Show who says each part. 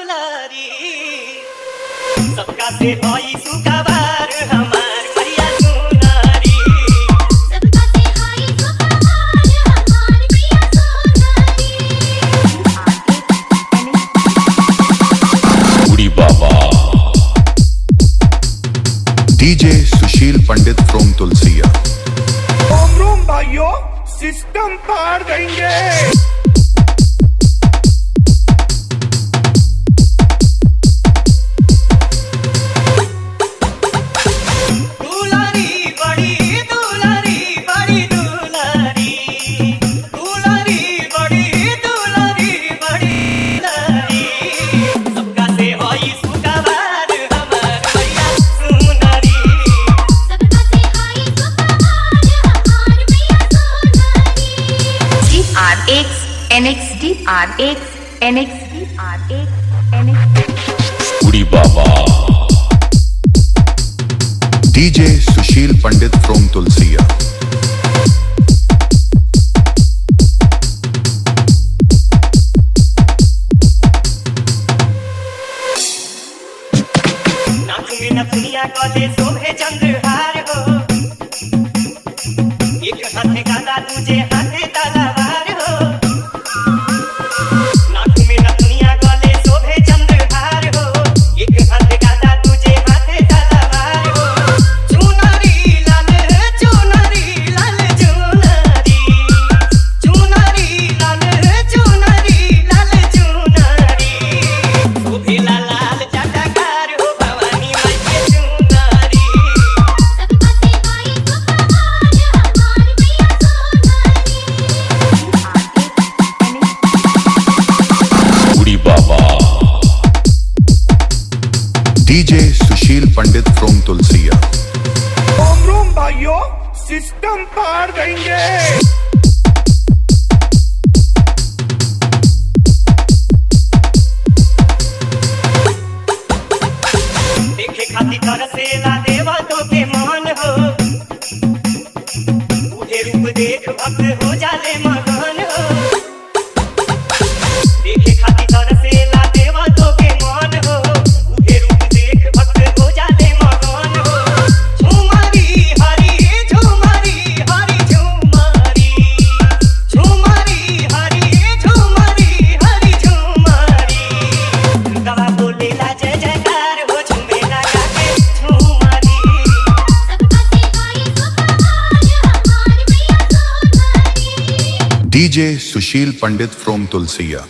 Speaker 1: दुलारी सबका से होई सुखबार हमार मैया सुनारी सबका से होई सुखबार हमार मैया सुनारी
Speaker 2: गुड़ी बाबा डीजे सुशील पंडित फ्रॉम तुलसिया।
Speaker 3: ओम रूम भाइयों सिस्टम पार देंगे।
Speaker 2: Guddi Baba DJ Sushil Pandit from Tulsiya.
Speaker 1: दुनिया को दे शोभे चंद्रहार हो एक हाथे गादा तुझे हाथे तलवार हो नाक में दुनिया को दे शोभे चंद्रहार हो एक हाथे गादा तुझे हाथे तलवार हो चुनरी लाल चुनरी लाल चुनरी चुनरी लाल चुनरी लाल चुनरी शोभे लाल चटकार हो भवानी माई के चुनरी सबका से भाई सुखबार हमार मैया सुनारी
Speaker 2: गुड़ी बाबा डीजे सुशील पंडित फ्रॉम तुलसिया।
Speaker 3: ओम रूम भाइयों सिस्टम पार देंगे।
Speaker 1: देखे खाती तरसेला देवा तो के मान हो उधे रूप देख भक्त हो जाले मगन हो देखे खाती तरसेला देवा तो के मान हो उधे रूप देख भक्त हो जाले मगन हो झुमरी हरी झुमरी हरी झुमरी झुमरी हरी झुमरी हरी झुमरी गवा बोलेला जय जयकार हो झुमेला गाके झुमरी सबका से भाई सुखबार हमार मैया सुनारी
Speaker 2: डीजे सुशील पंडित फ्रॉम तुलसिया।